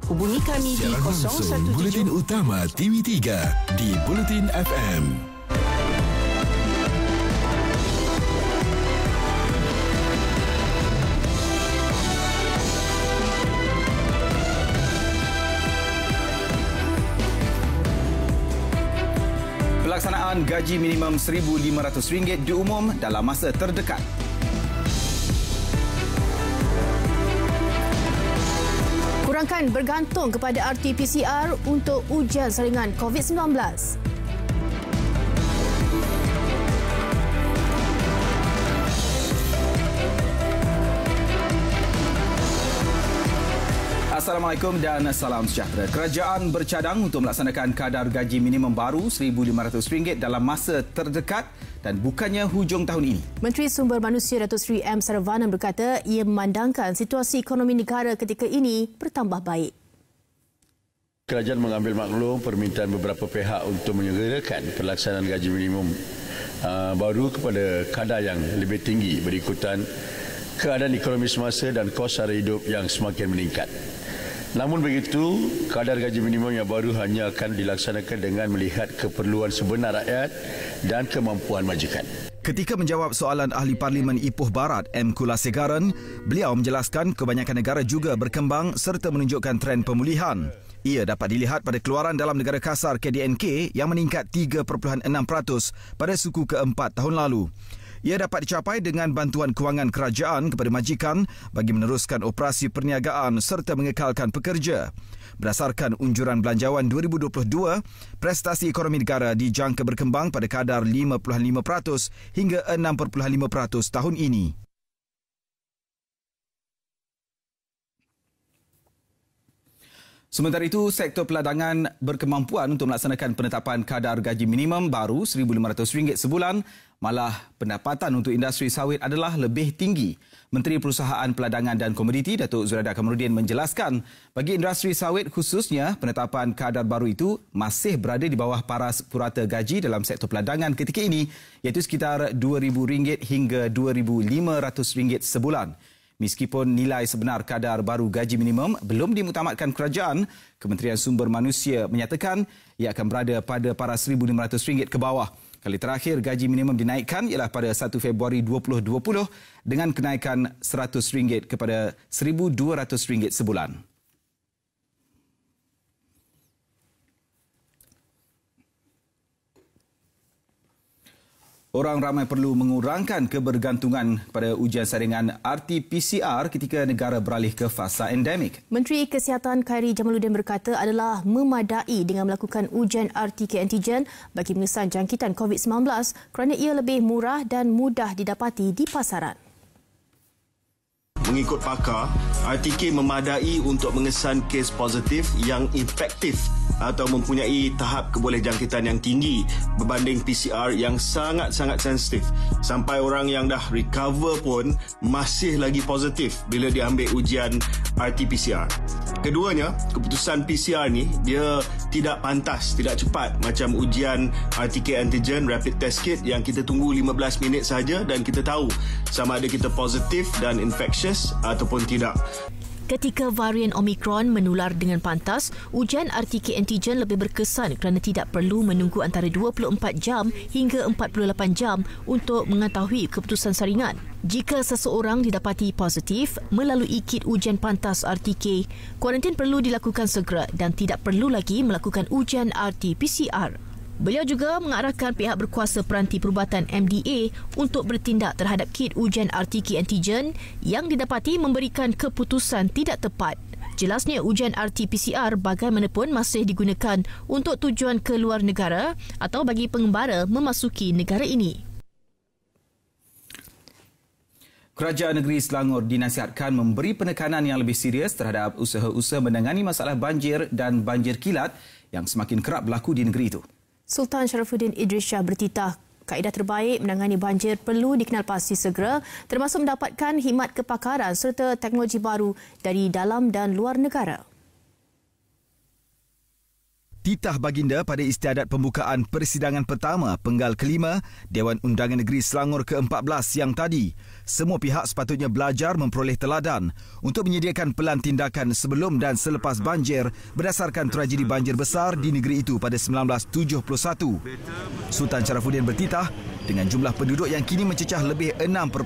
Hubungi kami di 017. Buletin Utama TV3 di Buletin FM. Pelaksanaan gaji minimum RM1,500 diumum dalam masa terdekat. Kurangkan bergantung kepada RT-PCR untuk ujian saringan COVID-19. Assalamualaikum dan salam sejahtera. Kerajaan bercadang untuk melaksanakan kadar gaji minimum baru RM1,500 dalam masa terdekat dan bukannya hujung tahun ini. Menteri Sumber Manusia Datuk Seri M. Saravanan berkata ia memandangkan situasi ekonomi negara ketika ini bertambah baik. Kerajaan mengambil maklum permintaan beberapa pihak untuk menyegerakan pelaksanaan gaji minimum baru kepada kadar yang lebih tinggi berikutan keadaan ekonomi semasa dan kos sara hidup yang semakin meningkat. Namun begitu, kadar gaji minimum yang baru hanya akan dilaksanakan dengan melihat keperluan sebenar rakyat dan kemampuan majikan. Ketika menjawab soalan Ahli Parlimen Ipoh Barat M. Kulasegaran, beliau menjelaskan kebanyakan negara juga berkembang serta menunjukkan tren pemulihan. Ia dapat dilihat pada keluaran dalam negara kasar KDNK yang meningkat 3.6% pada suku keempat tahun lalu. Ia dapat dicapai dengan bantuan kewangan kerajaan kepada majikan bagi meneruskan operasi perniagaan serta mengekalkan pekerja. Berdasarkan unjuran belanjawan 2022, prestasi ekonomi negara dijangka berkembang pada kadar 5.5% hingga 6.5% tahun ini. Sementara itu, sektor peladangan berkemampuan untuk melaksanakan penetapan kadar gaji minimum baru RM1,500 sebulan, malah pendapatan untuk industri sawit adalah lebih tinggi. Menteri Perusahaan Peladangan dan Komoditi Datuk Zuraida Kamarudin menjelaskan, bagi industri sawit khususnya, penetapan kadar baru itu masih berada di bawah paras purata gaji dalam sektor peladangan ketika ini, iaitu sekitar RM2,000 hingga RM2,500 sebulan. Meskipun nilai sebenar kadar baru gaji minimum belum dimuktamadkan kerajaan, Kementerian Sumber Manusia menyatakan ia akan berada pada paras RM1,500 ke bawah. Kali terakhir gaji minimum dinaikkan ialah pada 1 Februari 2020 dengan kenaikan RM100 kepada RM1,200 sebulan. Orang ramai perlu mengurangkan kebergantungan pada ujian saringan RT-PCR ketika negara beralih ke fasa endemik. Menteri Kesihatan Khairi Jamaluddin berkata adalah memadai dengan melakukan ujian RT antigen bagi mengesan jangkitan COVID-19 kerana ia lebih murah dan mudah didapati di pasaran. Mengikut pakar, RTK memadai untuk mengesan kes positif yang efektif atau mempunyai tahap kebolehjangkitan yang tinggi berbanding PCR yang sangat-sangat sensitif. Sampai orang yang dah recover pun masih lagi positif bila diambil ujian RT-PCR. Keduanya, keputusan PCR ni dia tidak pantas, tidak cepat macam ujian RTK antigen rapid test kit yang kita tunggu 15 minit saja dan kita tahu sama ada kita positif dan infectious ataupun tidak. Ketika varian Omicron menular dengan pantas, ujian RTK antigen lebih berkesan kerana tidak perlu menunggu antara 24 jam hingga 48 jam untuk mengetahui keputusan saringan. Jika seseorang didapati positif melalui kit ujian pantas RTK, kuarantin perlu dilakukan segera dan tidak perlu lagi melakukan ujian RT-PCR. Beliau juga mengarahkan pihak berkuasa peranti perubatan MDA untuk bertindak terhadap kit ujian RTK antigen yang didapati memberikan keputusan tidak tepat. Jelasnya ujian RT-PCR bagaimanapun masih digunakan untuk tujuan ke luar negara atau bagi pengembara memasuki negara ini. Kerajaan Negeri Selangor dinasihatkan memberi penekanan yang lebih serius terhadap usaha-usaha menangani masalah banjir dan banjir kilat yang semakin kerap berlaku di negeri itu. Sultan Sharifuddin Idris Shah bertitah kaedah terbaik menangani banjir perlu dikenalpasti segera termasuk mendapatkan khidmat kepakaran serta teknologi baru dari dalam dan luar negara. titah baginda pada istiadat pembukaan persidangan pertama penggal kelima Dewan Undangan Negeri Selangor ke-14 siang tadi. Semua pihak sepatutnya belajar memperoleh teladan untuk menyediakan pelan tindakan sebelum dan selepas banjir berdasarkan tragedi banjir besar di negeri itu pada 1971. Sultan Sharafuddin bertitah dengan jumlah penduduk yang kini mencecah lebih 6.5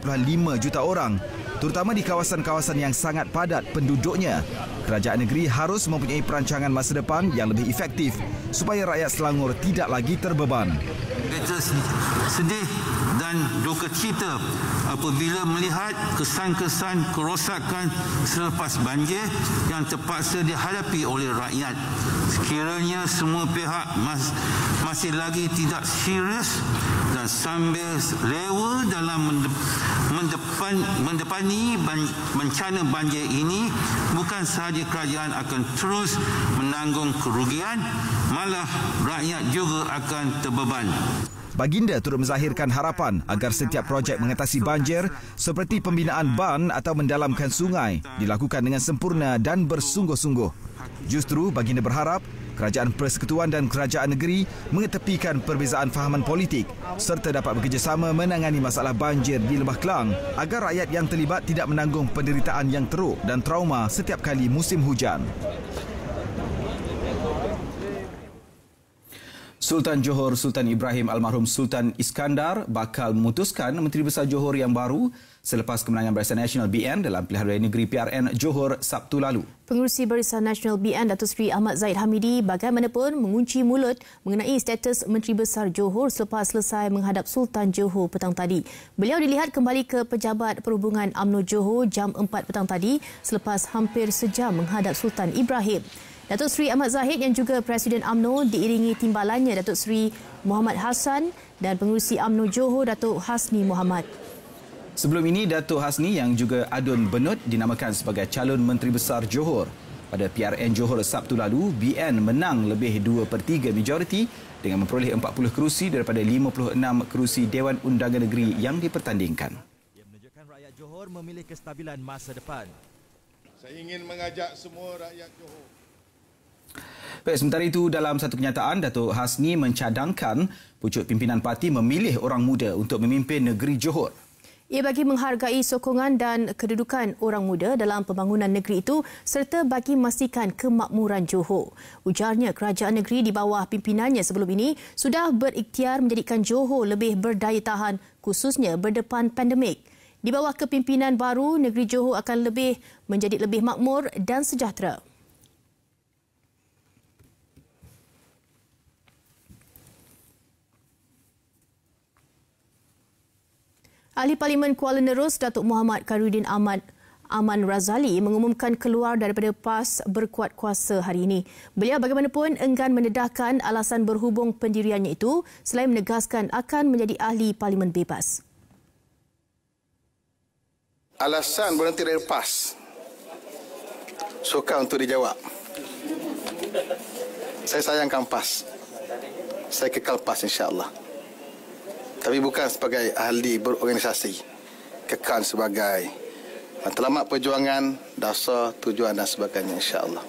juta orang, terutama di kawasan-kawasan yang sangat padat penduduknya. Kerajaan negeri harus mempunyai perancangan masa depan yang lebih efektif supaya rakyat Selangor tidak lagi terbeban. Kita sedih dan duka cita apabila melihat kesan-kesan kerosakan selepas banjir yang terpaksa dihadapi oleh rakyat. Sekiranya semua pihak masih lagi tidak serius dan sambil lewa dalam mendepani bencana banjir ini, bukan sahaja kerajaan akan terus menanggung kerugian, malah rakyat juga akan terbeban. Baginda turut menzahirkan harapan agar setiap projek mengatasi banjir seperti pembinaan ban atau mendalamkan sungai dilakukan dengan sempurna dan bersungguh-sungguh. Justru baginda berharap Kerajaan Persekutuan dan Kerajaan Negeri mengetepikan perbezaan fahaman politik serta dapat bekerjasama menangani masalah banjir di Lembah Kelang agar rakyat yang terlibat tidak menanggung penderitaan yang teruk dan trauma setiap kali musim hujan. Sultan Johor Sultan Ibrahim almarhum Sultan Iskandar bakal memutuskan Menteri Besar Johor yang baru selepas kemenangan Barisan Nasional BN dalam Pilihan Raya Negeri PRN Johor Sabtu lalu. Pengerusi Barisan Nasional BN Datuk Seri Ahmad Zahid Hamidi bagaimanapun mengunci mulut mengenai status Menteri Besar Johor selepas selesai menghadap Sultan Johor petang tadi. Beliau dilihat kembali ke Pejabat Perhubungan UMNO Johor jam 4 petang tadi selepas hampir sejam menghadap Sultan Ibrahim. Datuk Seri Ahmad Zahid yang juga Presiden UMNO diiringi timbalannya Datuk Seri Muhammad Hassan dan Pengerusi UMNO Johor Datuk Hasni Muhammad. Sebelum ini, Datuk Hasni yang juga Adun Benut dinamakan sebagai calon Menteri Besar Johor. Pada PRN Johor Sabtu lalu, BN menang lebih 2/3 majoriti dengan memperoleh 40 kerusi daripada 56 kerusi Dewan Undangan Negeri yang dipertandingkan. Ia menunjukkan rakyat Johor memilih kestabilan masa depan. Saya ingin mengajak semua rakyat Johor. Baik, sementara itu dalam satu kenyataan, Datuk Hasni mencadangkan pucuk pimpinan parti memilih orang muda untuk memimpin negeri Johor. Ia bagi menghargai sokongan dan kedudukan orang muda dalam pembangunan negeri itu serta bagi memastikan kemakmuran Johor. Ujarnya kerajaan negeri di bawah pimpinannya sebelum ini sudah berikhtiar menjadikan Johor lebih berdaya tahan khususnya berdepan pandemik. Di bawah kepimpinan baru, negeri Johor akan menjadi lebih makmur dan sejahtera. Ahli Parlimen Kuala Nerus Datuk Muhammad Khairuddin Aman Razali mengumumkan keluar daripada PAS berkuat kuasa hari ini. Beliau bagaimanapun enggan mendedahkan alasan berhubung pendiriannya itu selain menegaskan akan menjadi ahli Parlimen bebas. Alasan berhenti dari PAS sukar untuk dijawab. Saya sayangkan PAS. Saya kekal PAS insya-Allah. Tapi bukan sebagai ahli berorganisasi, kekal sebagai matlamat perjuangan, dasar, tujuan dan sebagainya insya-Allah.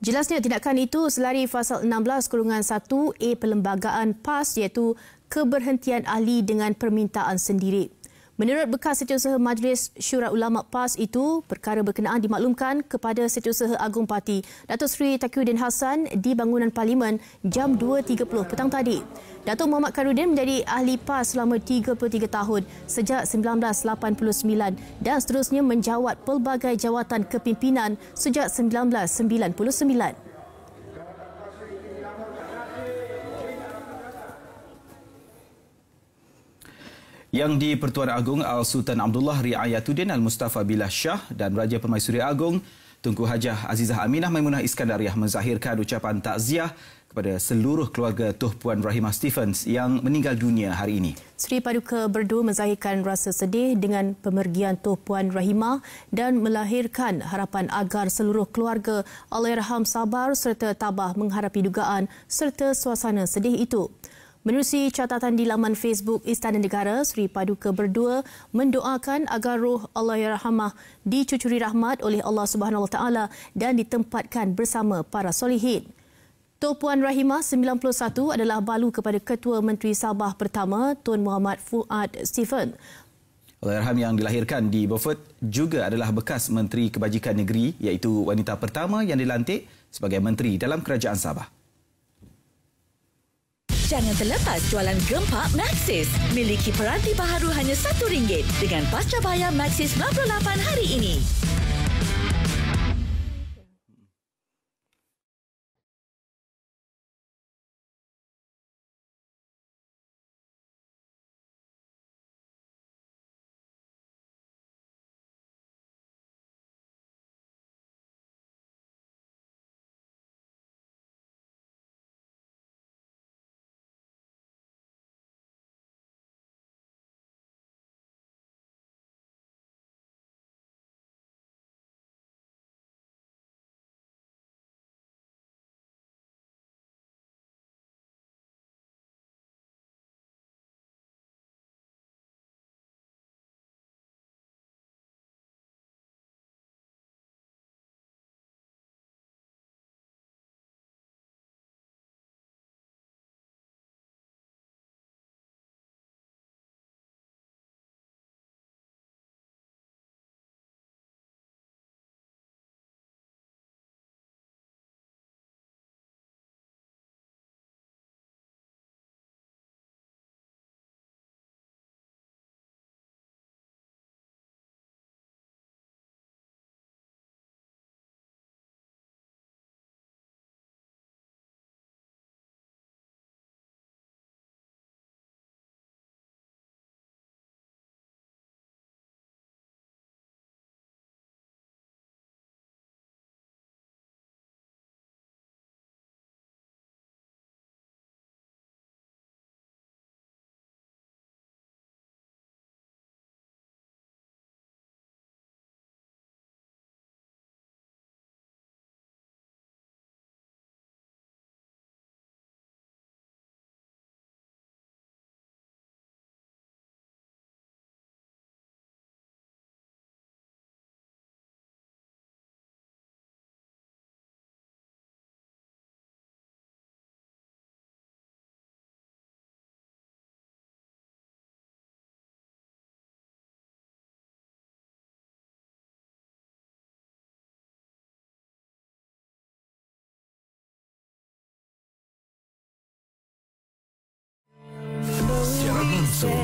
Jelasnya tindakan itu selari Fasal 16(1)A Perlembagaan PAS iaitu keberhentian ahli dengan permintaan sendiri. Menurut bekas Setiausaha Majlis Syura Ulama PAS itu, perkara berkenaan dimaklumkan kepada Setiausaha Agung Parti Datuk Seri Taqiyuddin Hassan di bangunan Parlimen jam 2.30 petang tadi. Datuk Muhammad Khairuddin menjadi ahli PAS selama 33 tahun sejak 1989 dan seterusnya menjawat pelbagai jawatan kepimpinan sejak 1999. Yang di-Pertuan Agong Al-Sultan Abdullah Riayatuddin Al-Mustafa Billah Shah dan Raja Permaisuri Agong Tunku Hajah Azizah Aminah Maimunah Iskandariah menzahirkan ucapan takziah kepada seluruh keluarga Tuh Puan Rahimah Stephens yang meninggal dunia hari ini. Seri Paduka Berdu menzahirkan rasa sedih dengan pemergian Tuh Puan Rahimah dan melahirkan harapan agar seluruh keluarga Allahyarham sabar serta tabah menghadapi dugaan serta suasana sedih itu. Menerusi catatan di laman Facebook Istana Negara, Sri Paduka Berdua mendoakan agar roh Allahyarhamah dicucuri rahmat oleh Allah Subhanahu Wa Taala dan ditempatkan bersama para solihin. Tok Puan Rahimah 91 adalah balu kepada Ketua Menteri Sabah pertama Tun Muhammad Fuad Stephen. Allahyarham yang dilahirkan di Beaufort juga adalah bekas Menteri Kebajikan Negeri, iaitu wanita pertama yang dilantik sebagai menteri dalam Kerajaan Sabah. Jangan terlepas jualan Gempak Maxis. Miliki peranti baharu hanya RM1 dengan pasca bayar Maxis 98 hari ini.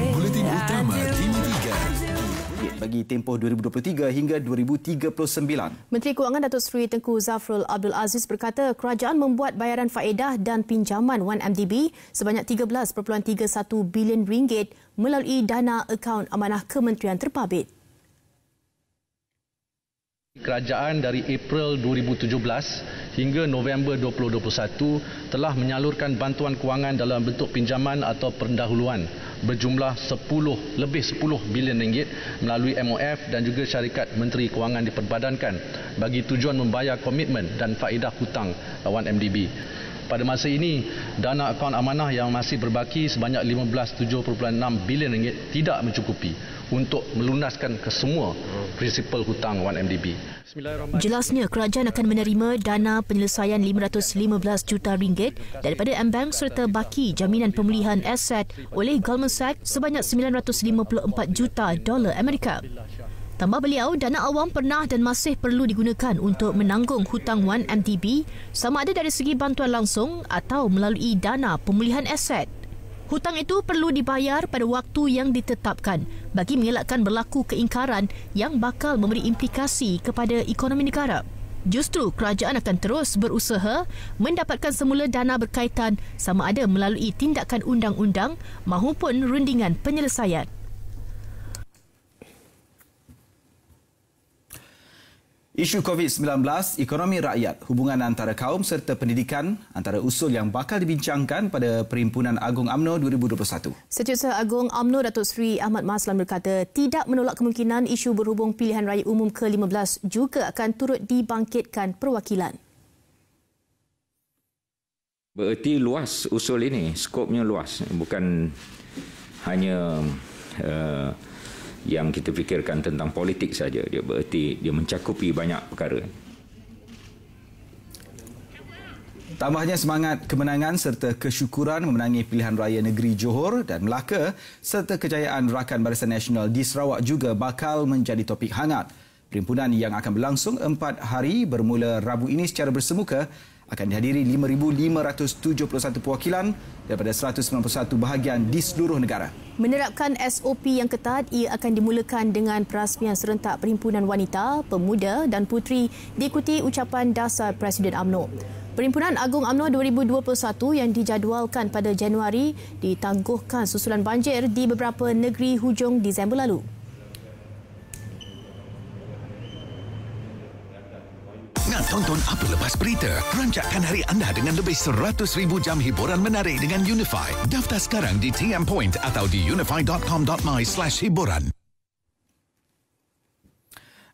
Buletin Utama TV3 bagi tempoh 2023 hingga 2039. Menteri Kewangan Datuk Seri Tengku Zafrul Abdul Aziz berkata kerajaan membuat bayaran faedah dan pinjaman 1MDB sebanyak RM13.31 bilion melalui dana akaun amanah Kementerian Terpabit. Kerajaan dari April 2017 hingga November 2021 telah menyalurkan bantuan kewangan dalam bentuk pinjaman atau pendahuluan berjumlah lebih 10 bilion ringgit melalui MOF dan juga syarikat Menteri Kewangan diperbadankan bagi tujuan membayar komitmen dan faedah hutang 1MDB. Pada masa ini, dana akaun amanah yang masih berbaki sebanyak 15.7.6 bilion ringgit tidak mencukupi untuk melunaskan kesemua prinsipal hutang 1MDB. Jelasnya kerajaan akan menerima dana penyelesaian RM515 juta daripada M-Bank serta baki jaminan pemulihan aset oleh Goldman Sachs sebanyak $954 juta Amerika. Tambah beliau, dana awam pernah dan masih perlu digunakan untuk menanggung hutang 1MDB sama ada dari segi bantuan langsung atau melalui dana pemulihan aset. Hutang itu perlu dibayar pada waktu yang ditetapkan bagi mengelakkan berlaku keingkaran yang bakal memberi implikasi kepada ekonomi negara. Justru kerajaan akan terus berusaha mendapatkan semula dana berkaitan sama ada melalui tindakan undang-undang mahupun rundingan penyelesaian. Isu COVID-19, ekonomi rakyat, hubungan antara kaum serta pendidikan antara usul yang bakal dibincangkan pada Perhimpunan Agung UMNO 2021. Setiausaha Agung UMNO Datuk Seri Ahmad Maslan berkata tidak menolak kemungkinan isu berhubung pilihan raya umum ke-15 juga akan turut dibangkitkan perwakilan. Bererti luas usul ini, skopnya luas, bukan hanya yang kita fikirkan tentang politik saja. Dia bererti dia mencakupi banyak perkara. Tambahnya semangat kemenangan serta kesyukuran memenangi pilihan raya negeri Johor dan Melaka serta kejayaan Rakan Barisan Nasional di Sarawak juga bakal menjadi topik hangat. Perhimpunan yang akan berlangsung 4 hari bermula Rabu ini secara bersemuka akan dihadiri 5,571 perwakilan daripada 191 bahagian di seluruh negara. Menerapkan SOP yang ketat, ia akan dimulakan dengan perasmian serentak Perhimpunan Wanita, Pemuda dan Puteri diikuti ucapan dasar Presiden UMNO. Perhimpunan Agung UMNO 2021 yang dijadualkan pada Januari ditangguhkan susulan banjir di beberapa negeri hujung Disember lalu. Nak tonton apa lepas berita? Rancakkan hari anda dengan lebih 100,000 jam hiburan menarik dengan Unify. Daftar sekarang di TM Point atau di unify.com.my/hiburan.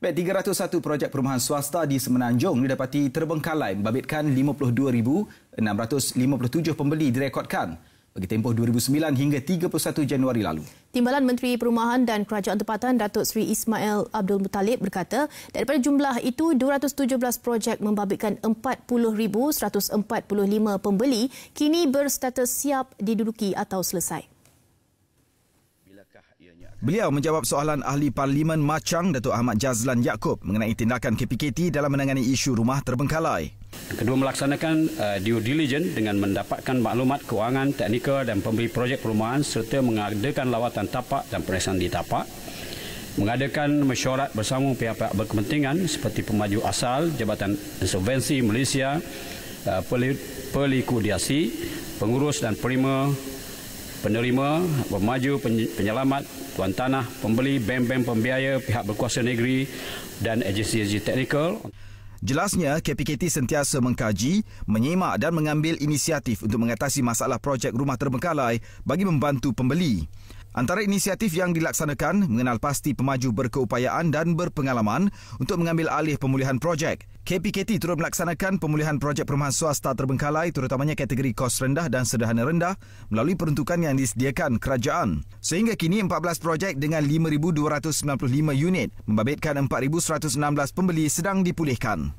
Baik, 301 projek perumahan swasta di Semenanjung didapati terbengkalai membabitkan 52,657 pembeli direkodkan bagi tempoh 2009 hingga 31 Januari lalu. Timbalan Menteri Perumahan dan Kerajaan Tempatan Datuk Seri Ismail Abdul Muttalib berkata daripada jumlah itu 217 projek membabitkan 40,145 pembeli kini berstatus siap diduduki atau selesai. Beliau menjawab soalan Ahli Parlimen Machang Datuk Ahmad Jazlan Yaakob mengenai tindakan KPKT dalam menangani isu rumah terbengkalai. Kedua, melaksanakan due diligence dengan mendapatkan maklumat kewangan, teknikal dan pembeli projek perumahan serta mengadakan lawatan tapak dan pemeriksaan di tapak. Mengadakan mesyuarat bersama pihak-pihak berkepentingan seperti pemaju asal, Jabatan Insolvensi Malaysia, pelikudiasi, pengurus dan penerima, pemaju, penyelamat, tuan tanah, pembeli, bank-bank pembiaya, pihak berkuasa negeri dan agensi-agensi teknikal. Jelasnya, KPKT sentiasa mengkaji, menyemak dan mengambil inisiatif untuk mengatasi masalah projek rumah terbengkalai bagi membantu pembeli. Antara inisiatif yang dilaksanakan mengenal pasti pemaju berkeupayaan dan berpengalaman untuk mengambil alih pemulihan projek. KPKT turut melaksanakan pemulihan projek perumahan swasta terbengkalai terutamanya kategori kos rendah dan sederhana rendah melalui peruntukan yang disediakan kerajaan. Sehingga kini 14 projek dengan 5,295 unit membabitkan 4,116 pembeli sedang dipulihkan.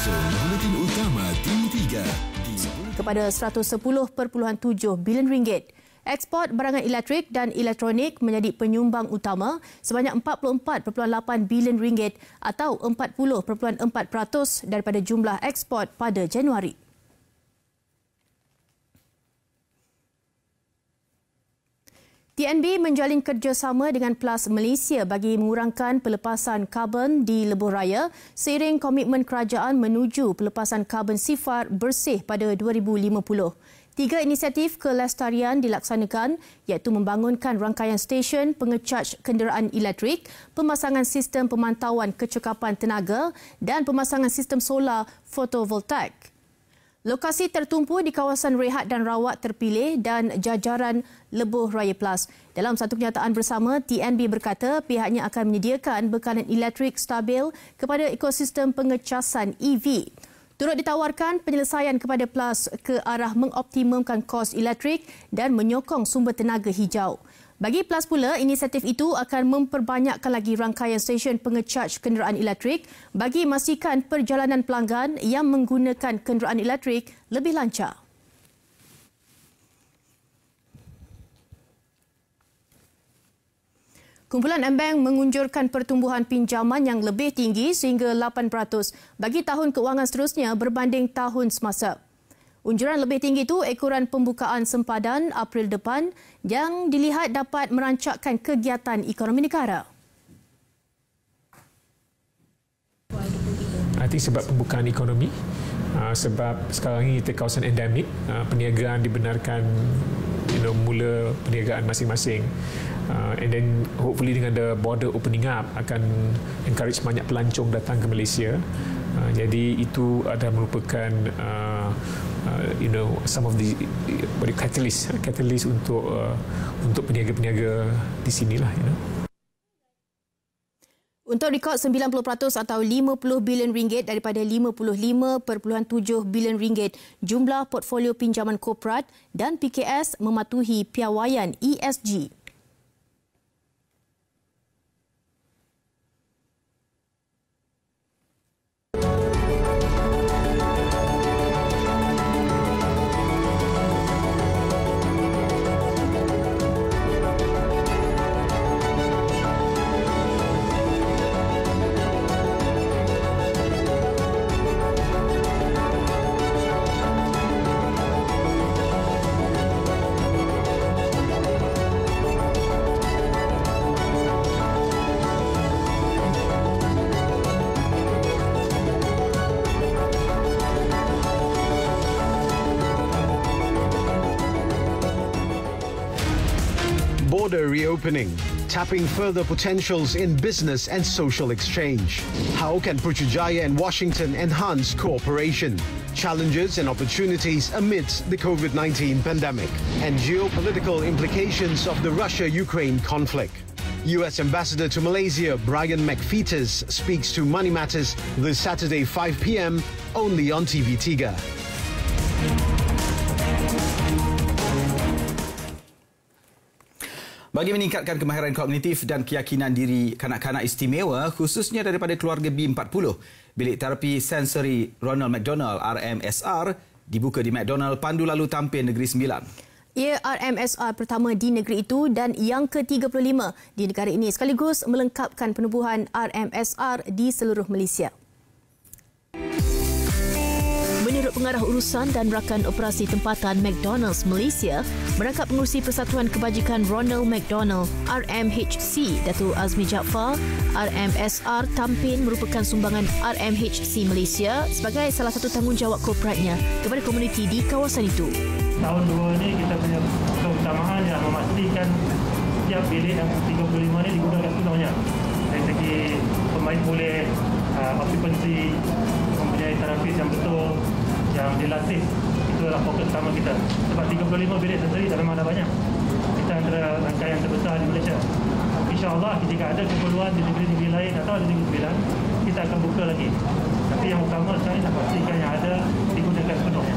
Buletin Utama T3 kepada RM110.7 bilion. Ekspor barangan elektrik dan elektronik menjadi penyumbang utama sebanyak RM44.8 bilion atau 40.4% daripada jumlah ekspor pada Januari. TNB menjalin kerjasama dengan PLAS Malaysia bagi mengurangkan pelepasan karbon di lebuh raya seiring komitmen kerajaan menuju pelepasan karbon sifar bersih pada 2050. 3 inisiatif kelestarian dilaksanakan iaitu membangunkan rangkaian stesen pengecaj kenderaan elektrik, pemasangan sistem pemantauan kecekapan tenaga dan pemasangan sistem solar fotovoltaik. Lokasi tertumpu di kawasan rehat dan rawat terpilih dan jajaran Lebuh Raya Plus. Dalam satu kenyataan bersama, TNB berkata pihaknya akan menyediakan bekalan elektrik stabil kepada ekosistem pengecasan EV. Turut ditawarkan penyelesaian kepada Plus ke arah mengoptimumkan kos elektrik dan menyokong sumber tenaga hijau. Bagi Plus pula, inisiatif itu akan memperbanyakkan lagi rangkaian stesen pengecaj kenderaan elektrik bagi memastikan perjalanan pelanggan yang menggunakan kenderaan elektrik lebih lancar. Kumpulan M-Bank mengunjurkan pertumbuhan pinjaman yang lebih tinggi sehingga 8% bagi tahun keuangan seterusnya berbanding tahun semasa. Unjuran lebih tinggi itu ekoran pembukaan sempadan April depan yang dilihat dapat merancakkan kegiatan ekonomi negara. I think sebab pembukaan ekonomi, sebab sekarang ini kita kawasan endemik, perniagaan dibenarkan mula perniagaan masing-masing. And then hopefully dengan the border opening up akan encourage banyak pelancong datang ke Malaysia. Jadi itu adalah merupakan some of the catalyst untuk peniaga-peniaga di sinilah. Untuk rekod 90% atau RM50 bilion daripada RM55.7 bilion jumlah portfolio pinjaman korporat dan PKS mematuhi piawaian ESG. Border reopening, tapping further potentials in business and social exchange. How can Putrajaya and Washington enhance cooperation? Challenges and opportunities amidst the COVID-19 pandemic and geopolitical implications of the Russia-Ukraine conflict. US Ambassador to Malaysia Brian McFeeters speaks to Money Matters this Saturday 5 p.m. only on TV3. Bagi meningkatkan kemahiran kognitif dan keyakinan diri kanak-kanak istimewa, khususnya daripada keluarga B40, bilik terapi sensori Ronald McDonald RMSR dibuka di McDonald Pandu Lalu Tampin Negeri Sembilan. Ia RMSR pertama di negeri itu dan yang ke-35 di negara ini, sekaligus melengkapkan penubuhan RMSR di seluruh Malaysia. Menurut Pengarah Urusan dan Rakan Operasi Tempatan McDonald's Malaysia, merangkap pengurusi Persatuan Kebajikan Ronald McDonald RMHC, Datuk Azmi Jaafar, RMSR Tampin merupakan sumbangan RMHC Malaysia sebagai salah satu tanggungjawab korporatnya kepada komuniti di kawasan itu. Tahun 2 ini kita punya keutamaan yang memastikan setiap bilik yang 35 ini digunakan sepenuhnya. Dari segi pemain boleh okupansi, mempunyai terapis yang betul, yang dilatih. Itu adalah fokus utama kita. Sebab 35 bilik sendiri dah memang dah banyak. Kita antara rangkaian terbesar di Malaysia. InsyaAllah jika ada keperluan di negeri-negeri lain atau di negeri Sembilan, kita akan buka lagi. Tapi yang utama sekarang nak pastikan yang ada digunakan sepenuhnya.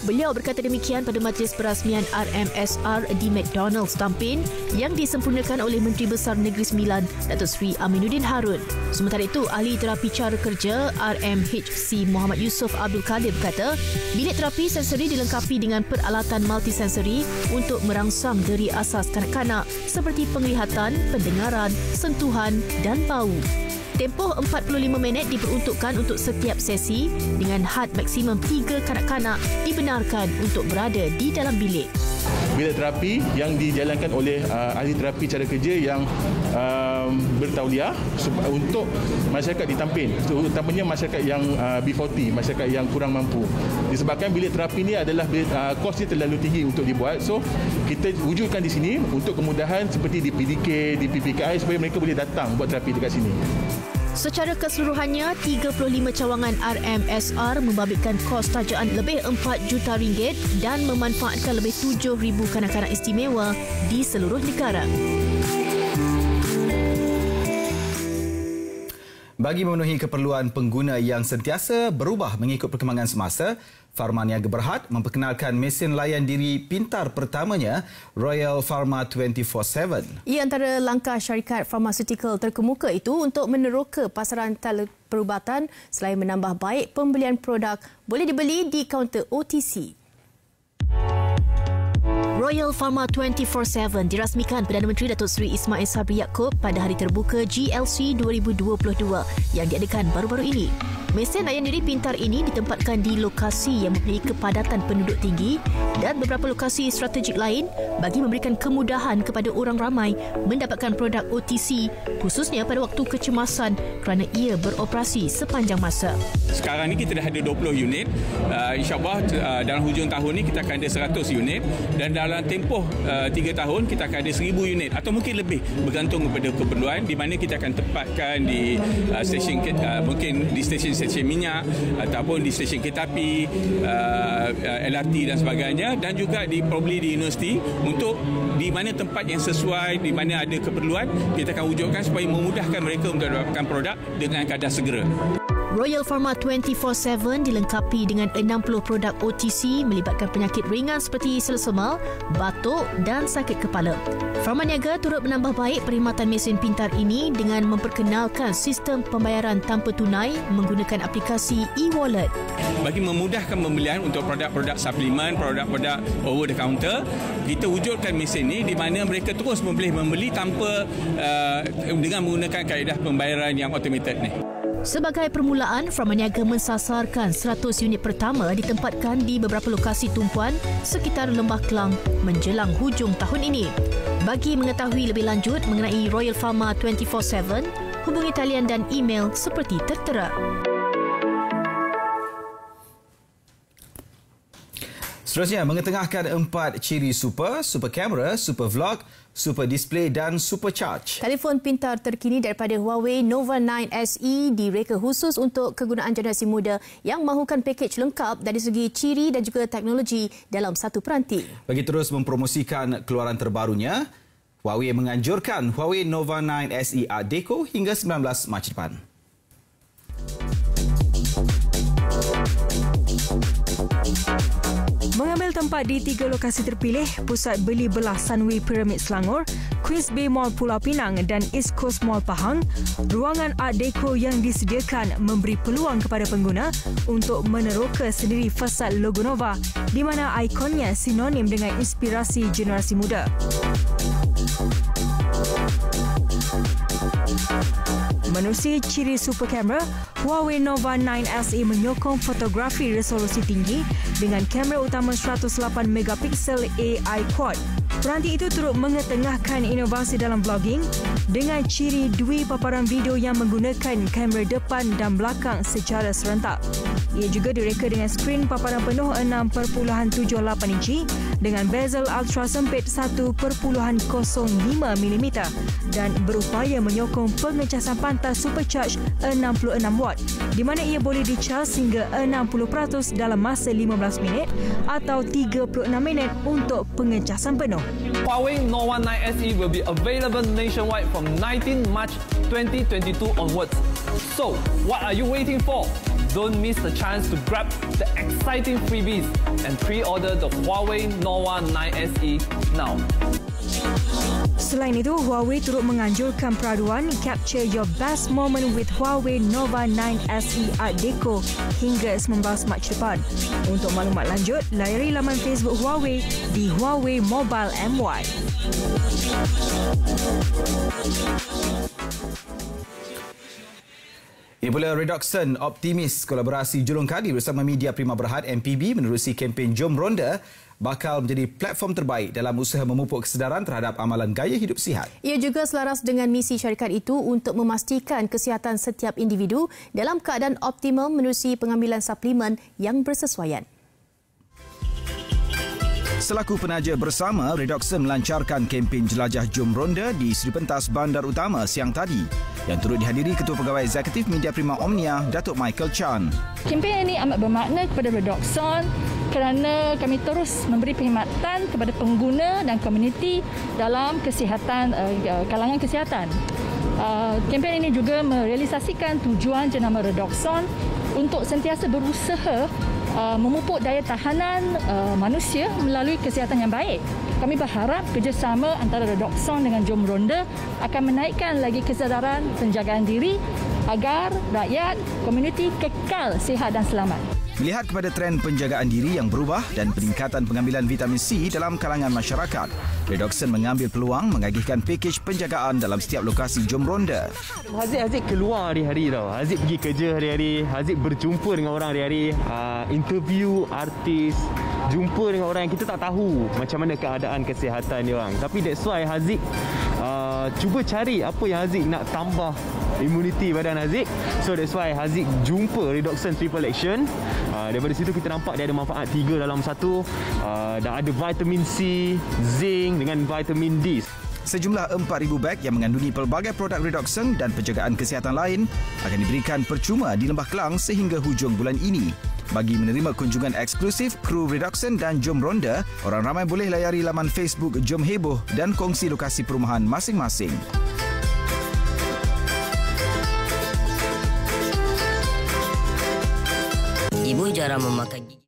Beliau berkata demikian pada majlis perasmian RMSR di McDonald's Tampin yang disempurnakan oleh Menteri Besar Negeri Sembilan, Datuk Seri Aminuddin Harun. Sementara itu, Ahli Terapi Cara Kerja RMHC Muhammad Yusof Abdul Kadir berkata, bilik terapi sensori dilengkapi dengan peralatan multisensori untuk merangsang deri asas kanak-kanak seperti penglihatan, pendengaran, sentuhan dan bau. Tempoh 45 minit diperuntukkan untuk setiap sesi dengan had maksimum 3 kanak-kanak dibenarkan untuk berada di dalam bilik. Bilik terapi yang dijalankan oleh ahli terapi cara kerja yang bertauliah untuk masyarakat di Tampin, terutamanya masyarakat yang B40, masyarakat yang kurang mampu. Disebabkan bilik terapi ini adalah kosnya terlalu tinggi untuk dibuat, so kita wujudkan di sini untuk kemudahan seperti di PDK, di PPKI supaya mereka boleh datang buat terapi dekat sini. Secara keseluruhannya, 35 cawangan RMSR membabitkan kos tajaan lebih RM4 juta dan memanfaatkan lebih 7,000 kanak-kanak istimewa di seluruh negara. Bagi memenuhi keperluan pengguna yang sentiasa berubah mengikut perkembangan semasa, Pharma Niaga Berhad memperkenalkan mesin layan diri pintar pertamanya, Royal Pharma 24/7. Ia antara langkah syarikat farmaseutical terkemuka itu untuk meneroka pasaran teleperubatan selain menambah baik pembelian produk boleh dibeli di kaunter OTC. Royal Pharma 24/7 dirasmikan Perdana Menteri Datuk Seri Ismail Sabri Yaakob pada hari terbuka GLC 2022 yang diadakan baru-baru ini. Mesin layan diri pintar ini ditempatkan di lokasi yang mempunyai kepadatan penduduk tinggi dan beberapa lokasi strategik lain bagi memberikan kemudahan kepada orang ramai mendapatkan produk OTC khususnya pada waktu kecemasan kerana ia beroperasi sepanjang masa. Sekarang ni kita dah ada 20 unit. InsyaAllah dalam hujung tahun ni kita akan ada 100 unit dan dalam tempoh 3 tahun kita akan ada 1,000 unit atau mungkin lebih bergantung kepada keperluan di mana kita akan tempatkan di stesen mungkin di stesen minyak ataupun di stesen kereta api, LRT dan sebagainya dan juga probably di universiti untuk di mana tempat yang sesuai, di mana ada keperluan kita akan wujudkan supaya memudahkan mereka untuk mendapatkan produk dengan kadar segera. Royal Pharma 24/7 dilengkapi dengan 60 produk OTC melibatkan penyakit ringan seperti selesema, batuk dan sakit kepala. Pharma Niaga turut menambah baik perkhidmatan mesin pintar ini dengan memperkenalkan sistem pembayaran tanpa tunai menggunakan aplikasi e-wallet. Bagi memudahkan pembelian untuk produk-produk suplemen, produk-produk over the counter, kita wujudkan mesin ini di mana mereka terus boleh membeli tanpa dengan menggunakan kaedah pembayaran yang automated ni. Sebagai permulaan, Pharma Niaga mensasarkan 100 unit pertama ditempatkan di beberapa lokasi tumpuan sekitar Lembah Kelang menjelang hujung tahun ini. Bagi mengetahui lebih lanjut mengenai Royal Pharma 24/7, hubungi talian dan email seperti tertera. Seterusnya, mengetengahkan 4 ciri super kamera, super vlog, super display dan super charge. Telefon pintar terkini daripada Huawei Nova 9 SE direka khusus untuk kegunaan generasi muda yang mahukan pakej lengkap dari segi ciri dan juga teknologi dalam satu peranti. Bagi terus mempromosikan keluaran terbarunya, Huawei menganjurkan Huawei Nova 9 SE Art Deco hingga 19 Mac depan. Mengambil tempat di 3 lokasi terpilih, Pusat Beli Belah Sunway Pyramid Selangor, Queens Bay Mall Pulau Pinang dan East Coast Mall Pahang, ruangan Art Deco yang disediakan memberi peluang kepada pengguna untuk meneroka sendiri fasad logo Nova di mana ikonnya sinonim dengan inspirasi generasi muda. Menerusi ciri super kamera, Huawei Nova 9 SE menyokong fotografi resolusi tinggi dengan kamera utama 108 megapiksel AI Quad. Peranti itu turut mengetengahkan inovasi dalam vlogging dengan ciri dui paparan video yang menggunakan kamera depan dan belakang secara serentak. Ia juga direka dengan skrin paparan penuh 6.78 inci dengan bezel ultra sempit 1.05 mm dan berupaya menyokong pengecasan pantas supercharge 66 watt di mana ia boleh dicas hingga 60% dalam masa 15 minit atau 36 minit untuk pengecasan penuh. Huawei Nova 9 SE will be available nationwide from 19 March 2022 onwards. So, what are you waiting for? Don't miss the chance to grab the exciting freebies and pre-order the Huawei Nova 9 SE now. Selain itu, Huawei turut menganjurkan peraduan Capture Your Best Moment with Huawei Nova 9 SE Art Deco hingga 19 Mac depan. Untuk maklumat lanjut, layari laman Facebook Huawei di Huawei Mobile MY. Ini pula Redoxon optimis kolaborasi julung kadi bersama Media Prima Berhad MPB menerusi kempen Jom Ronda bakal menjadi platform terbaik dalam usaha memupuk kesedaran terhadap amalan gaya hidup sihat. Ia juga selaras dengan misi syarikat itu untuk memastikan kesihatan setiap individu dalam keadaan optimum menerusi pengambilan suplemen yang bersesuaian. Selaku penaja bersama, Redoxon melancarkan kempen Jelajah Jom Ronda di Seri Pentas Bandar Utama siang tadi yang turut dihadiri Ketua Pegawai Eksekutif Media Prima Omnia, Datuk Michael Chan. Kempen ini amat bermakna kepada Redoxon kerana kami terus memberi perkhidmatan kepada pengguna dan komuniti dalam kesihatan, kalangan kesihatan. Kempen ini juga merealisasikan tujuan jenama Redoxon untuk sentiasa berusaha memupuk daya tahanan manusia melalui kesihatan yang baik. Kami berharap kerjasama antara Redoxon dengan Jom Ronda akan menaikkan lagi kesedaran penjagaan diri agar rakyat, komuniti kekal sihat dan selamat. Melihat kepada trend penjagaan diri yang berubah dan peningkatan pengambilan vitamin C dalam kalangan masyarakat, Redoxon mengambil peluang mengagihkan pakej penjagaan dalam setiap lokasi Jom Ronda. Haziq keluar hari-hari tau. Haziq pergi kerja hari-hari. Haziq berjumpa dengan orang hari-hari. Interview artis. Jumpa dengan orang yang kita tak tahu macam mana keadaan kesihatan dia orang. Tapi that's why Haziq cuba cari apa yang Haziq nak tambah imuniti badan Haziq. So that's why Haziq jumpa Redoxon Triple Action. Daripada situ kita nampak dia ada manfaat 3 dalam 1. Dan ada vitamin C, zinc dengan vitamin D. Sejumlah 4,000 beg yang mengandungi pelbagai produk Redoxon dan penjagaan kesihatan lain akan diberikan percuma di Lembah Kelang sehingga hujung bulan ini. Bagi menerima kunjungan eksklusif kru Redoxon dan Jom Ronda, orang ramai boleh layari laman Facebook Jom Heboh dan kongsi lokasi perumahan masing-masing. Ibu jarang memakai gigi.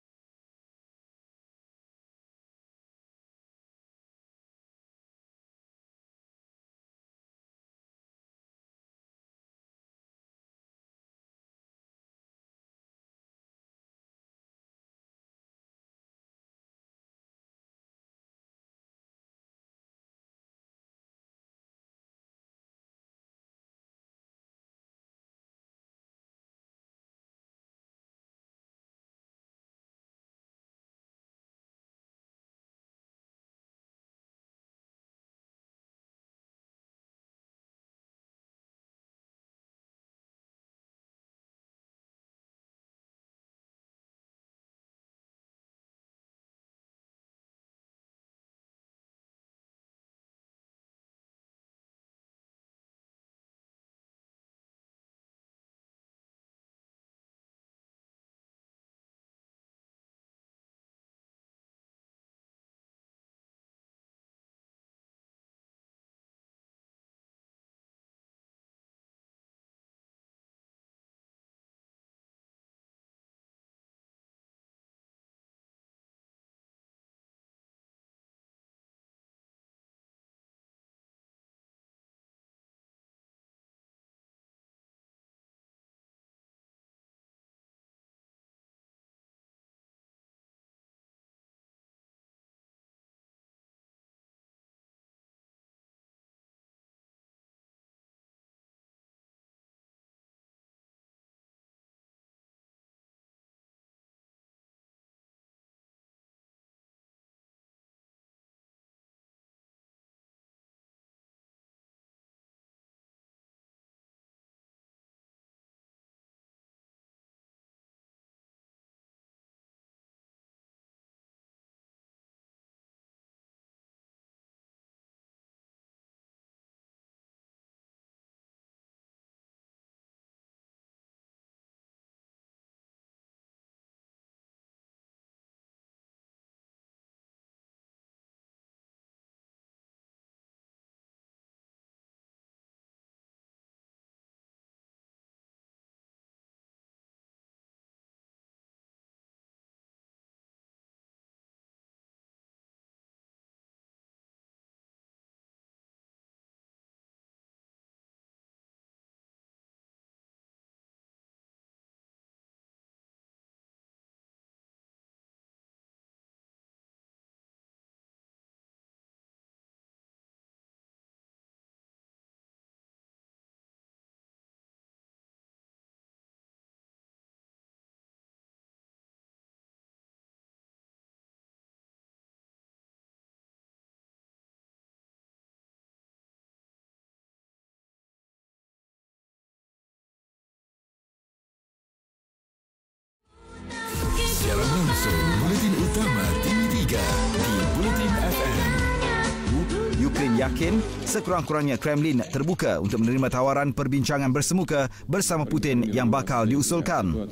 yakin sekurang-kurangnya Kremlin terbuka untuk menerima tawaran perbincangan bersemuka bersama Putin yang bakal diusulkan.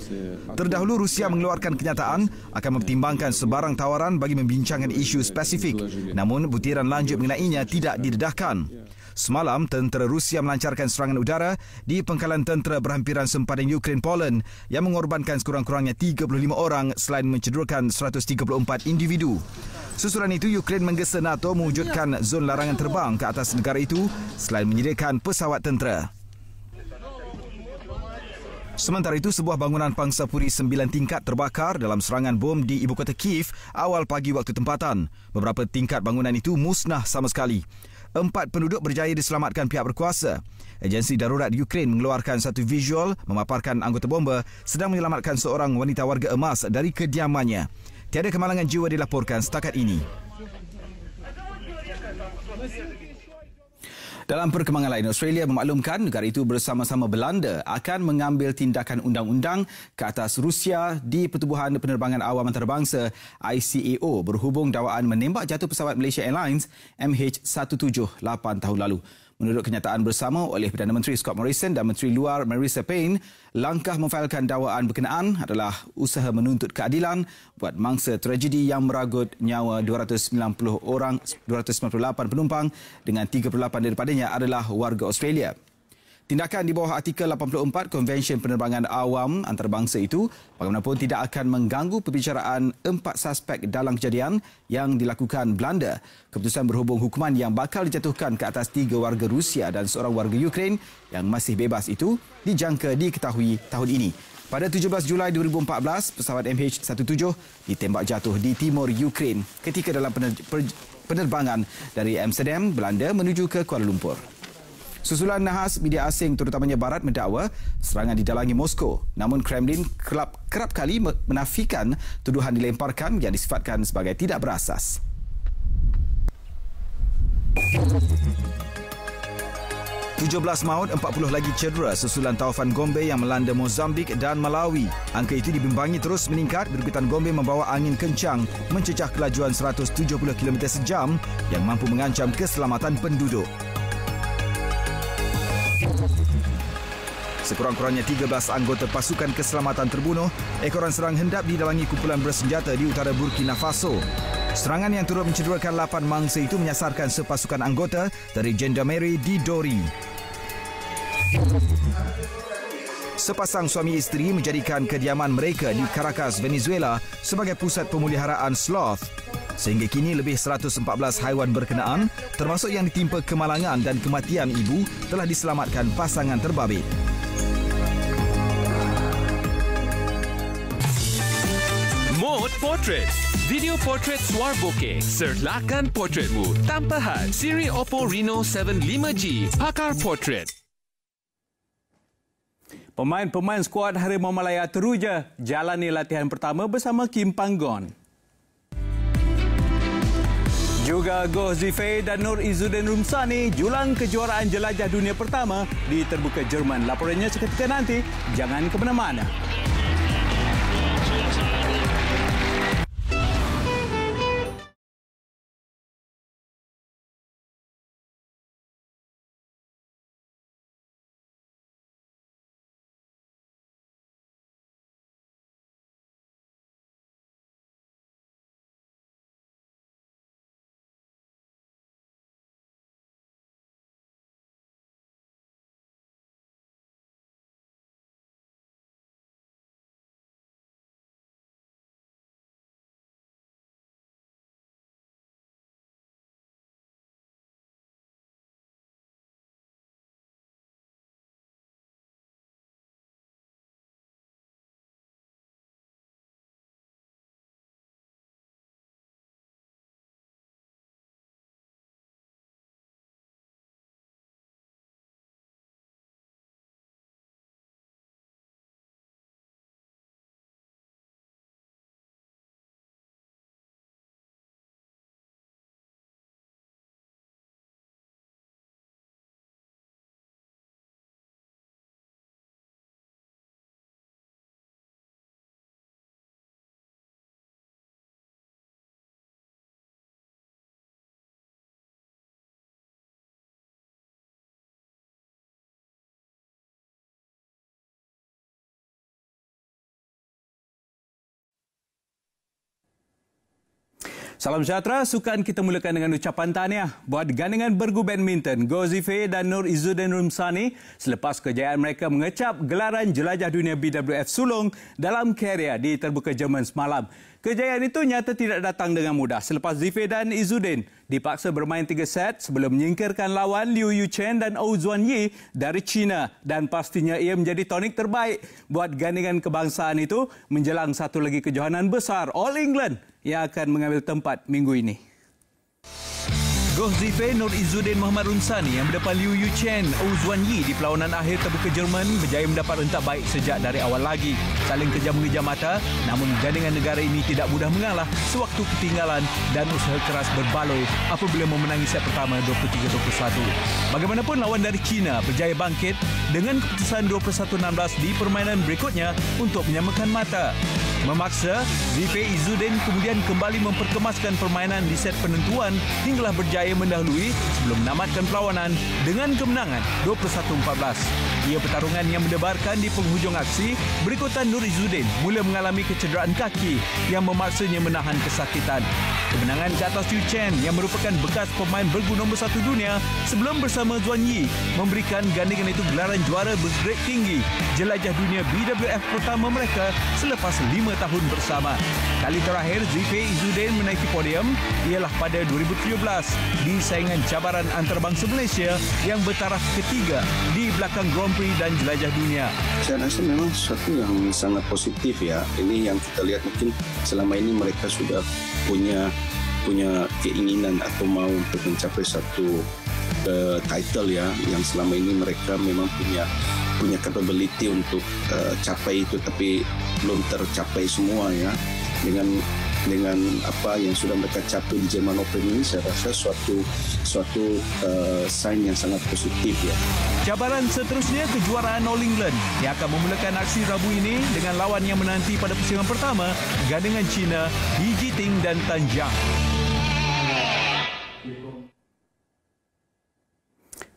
Terdahulu Rusia mengeluarkan kenyataan akan mempertimbangkan sebarang tawaran bagi membincangkan isu spesifik, namun butiran lanjut mengenainya tidak didedahkan. Semalam, tentera Rusia melancarkan serangan udara di pangkalan tentera berhampiran sempadan Ukraine Poland yang mengorbankan sekurang-kurangnya 35 orang selain mencederakan 134 individu. Susulan itu, Ukraine menggesa NATO mewujudkan zon larangan terbang ke atas negara itu selain menyediakan pesawat tentera. Sementara itu, sebuah bangunan pangsapuri 9 tingkat terbakar dalam serangan bom di ibu kota Kiev awal pagi waktu tempatan. Beberapa tingkat bangunan itu musnah sama sekali. 4 penduduk berjaya diselamatkan pihak berkuasa. Agensi darurat Ukraine mengeluarkan satu visual memaparkan anggota bomba sedang menyelamatkan seorang wanita warga emas dari kediamannya. Tiada kemalangan jiwa dilaporkan setakat ini. Dalam perkembangan lain, Australia memaklumkan negara itu bersama-sama Belanda akan mengambil tindakan undang-undang ke atas Rusia di Pertubuhan Penerbangan Awam Antarabangsa ICAO berhubung dakwaan menembak jatuh pesawat Malaysia Airlines MH178 tahun lalu. Menurut kenyataan bersama oleh Perdana Menteri Scott Morrison dan Menteri Luar Marissa Payne, langkah memfailkan dakwaan berkenaan adalah usaha menuntut keadilan buat mangsa tragedi yang meragut nyawa 298 penumpang dengan 38 daripadanya adalah warga Australia. Tindakan di bawah artikel 84 Konvensyen Penerbangan Awam Antarabangsa itu bagaimanapun tidak akan mengganggu perbicaraan 4 suspek dalam kejadian yang dilakukan Belanda. Keputusan berhubung hukuman yang bakal dijatuhkan ke atas 3 warga Rusia dan seorang warga Ukraine yang masih bebas itu dijangka diketahui tahun ini. Pada 17 Julai 2014, pesawat MH17 ditembak jatuh di timur Ukraine ketika dalam penerbangan dari Amsterdam, Belanda menuju ke Kuala Lumpur. Susulan nahas media asing terutamanya Barat mendakwa serangan didalangi Moskow. Namun Kremlin kerap kali menafikan tuduhan dilemparkan yang disifatkan sebagai tidak berasas. "17 maut, 40 lagi cedera susulan taufan Gombe yang melanda Mozambik dan Malawi. Angka itu dibimbangi terus meningkat berikutan Gombe membawa angin kencang mencecah kelajuan 170 km sejam yang mampu mengancam keselamatan penduduk. Sekurang-kurangnya 13 anggota pasukan keselamatan terbunuh ekoran serang hendap didalangi kumpulan bersenjata di utara Burkina Faso. Serangan yang turut mencederakan 8 mangsa itu menyasarkan sepasukan anggota dari Gendarmerie di Dori. Sepasang suami isteri menjadikan kediaman mereka di Caracas, Venezuela sebagai pusat pemeliharaan sloth. Sehingga kini lebih 114 haiwan berkenaan, termasuk yang ditimpa kemalangan dan kematian ibu, telah diselamatkan pasangan terbabit. Mode Portrait. Video portrait suar bokeh. Serlakan portretmu tanpa had. Siri Oppo Reno 7 5G. Pakar Portrait. Pemain-pemain skuad Harimau Malaya teruja jalani latihan pertama bersama Kim Panggon. Juga Goh Zifei dan Nur Izzuddin Rumsani julang kejuaraan jelajah dunia pertama di terbuka Jerman. Laporannya seketika nanti. Jangan ke mana-mana. Salam sejahtera, sukan kita mulakan dengan ucapan tahniah buat gandingan bergu badminton Go Zifei dan Nur Izzuddin Rumsani selepas kejayaan mereka mengecap gelaran jelajah dunia BWF sulung dalam karya di terbuka Jerman semalam. Kejayaan itu nyata tidak datang dengan mudah selepas Zifei dan Izzuddin dipaksa bermain 3 set sebelum menyingkirkan lawan Liu Yuchen dan Ou Zuanyi dari China, dan pastinya ia menjadi tonik terbaik buat gandingan kebangsaan itu menjelang satu lagi kejohanan besar All England yang akan mengambil tempat minggu ini. Go Zifei, Nur Izzuddin Muhammad Rumsani yang mendepan Liu Yuchen, Ou Zuanyi di perlawanan akhir terbuka Jerman berjaya mendapat rentak baik sejak dari awal lagi. Saling kejam-mengejam mata, namun gandingan negara ini tidak mudah mengalah sewaktu ketinggalan dan usaha keras berbaloi apabila memenangi set pertama 23-21. Bagaimanapun lawan dari China berjaya bangkit dengan keputusan 21-16 di permainan berikutnya untuk menyamakan mata. Memaksa, Zifei Izzuddin kemudian kembali memperkemaskan permainan di set penentuan hinggalah berjaya mendahului sebelum menamatkan perlawanan dengan kemenangan 21-14. Ia pertarungan yang mendebarkan di penghujung aksi berikutan Nur Izzuddin mula mengalami kecederaan kaki yang memaksanya menahan kesakitan. Kemenangan ke atas Yu Chen yang merupakan bekas pemain bergu nombor 1 dunia sebelum bersama Zuanyi memberikan gandingan itu gelaran juara bergrade tinggi jelajah dunia BWF pertama mereka selepas 5 tahun bersama. Kali terakhir Zifei Izzuddin menaiki podium ialah pada 2017 di saingan cabaran antarabangsa Malaysia yang bertaraf ketiga di belakang Grand Prix dan jelajah dunia. Saya rasa memang sesuatu yang sangat positif ya. Ini yang kita lihat, mungkin selama ini mereka sudah punya keinginan atau mau untuk mencapai satu title ya, yang selama ini mereka memang punya capability untuk capai itu, tapi belum tercapai semua ya. Dengan apa yang sudah mereka capai di Jerman Open ini, saya rasa suatu sign yang sangat positif ya. Cabaran seterusnya kejuaraan All England yang akan memulakan aksi Rabu ini dengan lawan yang menanti pada pusingan pertama gandingan China, He Jiting dan Tan Jiang.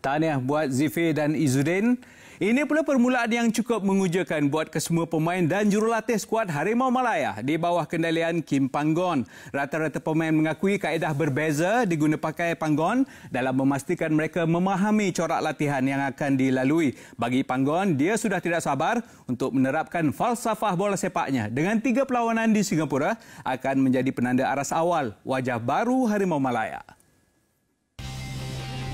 Tahniah buat Zifei dan Izzuddin. Ini pula permulaan yang cukup mengujakan buat kesemua pemain dan jurulatih skuad Harimau Malaya di bawah kendalian Kim Panggon. Rata-rata pemain mengakui kaedah berbeza diguna pakai Panggon dalam memastikan mereka memahami corak latihan yang akan dilalui. Bagi Panggon, dia sudah tidak sabar untuk menerapkan falsafah bola sepaknya. Dengan 3 perlawanan di Singapura akan menjadi penanda aras awal wajah baru Harimau Malaya.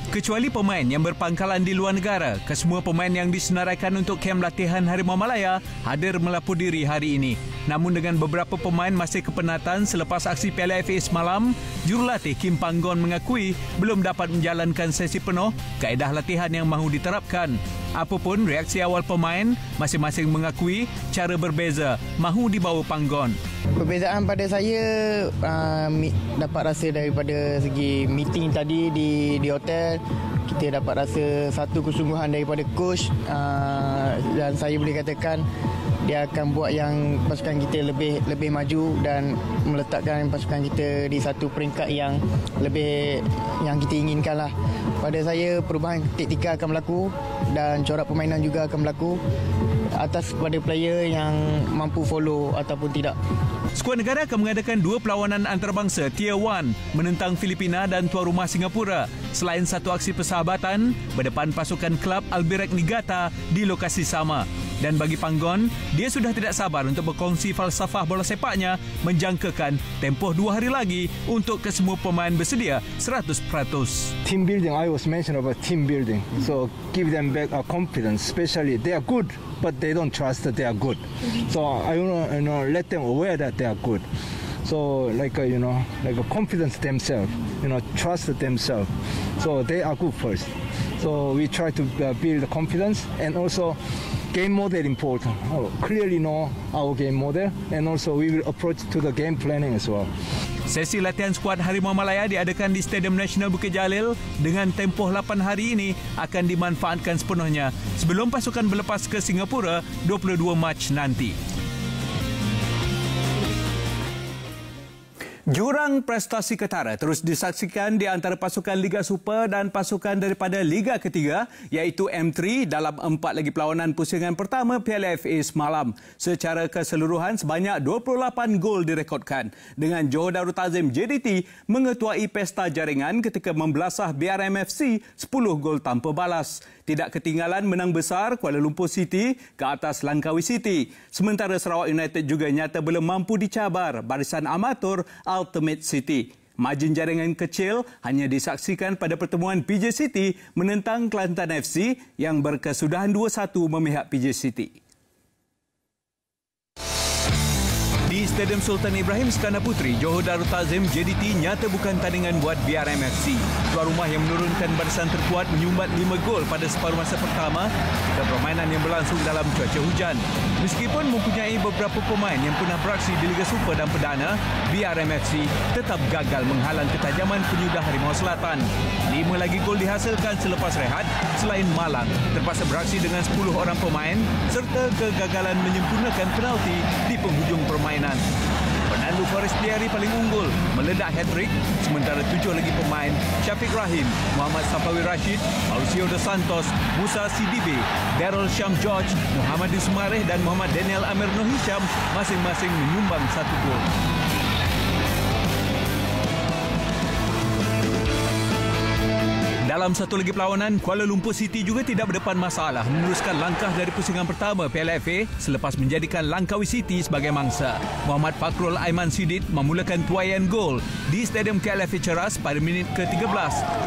Kecuali pemain yang berpangkalan di luar negara, kesemua pemain yang disenaraikan untuk kem latihan Harimau Malaya hadir melapor diri hari ini. Namun dengan beberapa pemain masih kepenatan selepas aksi Piala FA semalam, jurulatih Kim Panggon mengakui belum dapat menjalankan sesi penuh kaedah latihan yang mahu diterapkan. Apapun reaksi awal pemain, masing-masing mengakui cara berbeza mahu dibawa Panggon. Perbezaan pada saya dapat rasa daripada segi meeting tadi di hotel, kita dapat rasa satu kesungguhan daripada coach, dan saya boleh katakan dia akan buat yang pasukan kita lebih maju dan meletakkan pasukan kita di satu peringkat yang lebih yang kita inginkan lah. Pada saya perubahan taktikal akan berlaku dan corak permainan juga akan berlaku atas kepada player yang mampu follow ataupun tidak. Skuad negara akan mengadakan 2 perlawanan antarabangsa Tier 1 menentang Filipina dan tuan rumah Singapura. Selain satu aksi persahabatan berdepan pasukan kelab Albirek Niigata di lokasi sama. Dan bagi Panggon, dia sudah tidak sabar untuk berkongsi falsafah bola sepaknya menjangkakan tempoh 2 hari lagi untuk kesemua pemain bersedia 100%. Team building, I was mentioned about team building. So give them back a confidence, especially they are good, but they don't trust that they are good. So I want to let them aware that they are good. So like a confidence themselves, trust themselves. So they are good first. So we try to build confidence, and also game model important. Clearly know our game model, and also we will approach to the game planning as well. Sesi latihan skuad Harimau Malaya diadakan di Stadium Nasional Bukit Jalil dengan tempoh 8 hari ini akan dimanfaatkan sepenuhnya sebelum pasukan berlepas ke Singapura 22 Mac nanti. Jurang prestasi ketara terus disaksikan di antara pasukan Liga Super dan pasukan daripada Liga Ketiga iaitu M3 dalam 4 lagi perlawanan pusingan pertama Piala FA semalam. Secara keseluruhan sebanyak 28 gol direkodkan dengan Johor Darul Ta'zim JDT mengetuai pesta jaringan ketika membelasah BRMFC 10 gol tanpa balas. Tidak ketinggalan menang besar Kuala Lumpur City ke atas Langkawi City. Sementara Sarawak United juga nyata belum mampu dicabar barisan amatur Ultimate City. Margin jaringan kecil hanya disaksikan pada pertemuan PJ City menentang Kelantan FC yang berkesudahan 2-1 memihak PJ City. Di Stadium Sultan Ibrahim Skandar Puteri, Johor Darul Ta'zim JDT nyata bukan tandingan buat BRMFC. Tuan rumah yang menurunkan barisan terkuat menyumbat 5 gol pada separuh masa pertama ketika permainan yang berlangsung dalam cuaca hujan. Meskipun mempunyai beberapa pemain yang pernah beraksi di Liga Super dan Perdana, BRMFC tetap gagal menghalang ketajaman penyudah Harimau Selatan. 5 lagi gol dihasilkan selepas rehat selain Malang terpaksa beraksi dengan 10 orang pemain serta kegagalan menyempurnakan penalti di penghujung permainan. Fernando Forestieri paling unggul meledak hat-trick sementara 7 lagi pemain Syafiq Rahim, Muhammad Safawi Rashid, Mauricio Dos Santos, Musa Sidibe, Daryl Syam George, Muhammad Ismareh dan Muhammad Daniel Amir Nur Hisham masing-masing menyumbang 1 gol. Dalam satu lagi perlawanan, Kuala Lumpur City juga tidak berdepan masalah meneruskan langkah dari pusingan pertama Piala FA selepas menjadikan Langkawi City sebagai mangsa. Muhammad Fakrul Aiman Sidit memulakan tuaian gol di Stadium KLFA Ceras pada minit ke-13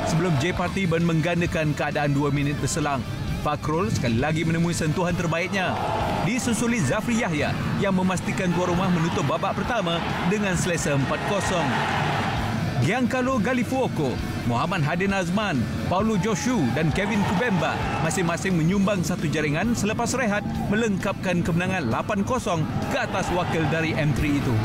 sebelum J Parthiban menggandakan keadaan 2 minit berselang. Fakrul sekali lagi menemui sentuhan terbaiknya. Disusuli Zafri Yahya yang memastikan tuan rumah menutup babak pertama dengan selesa 4-0. Giancarlo Galifuoco, Muhammad Hadin Azman, Paulo Joshu dan Kevin Kubemba masing-masing menyumbang 1 jaringan selepas rehat melengkapkan kemenangan 8-0 ke atas wakil dari M3 itu.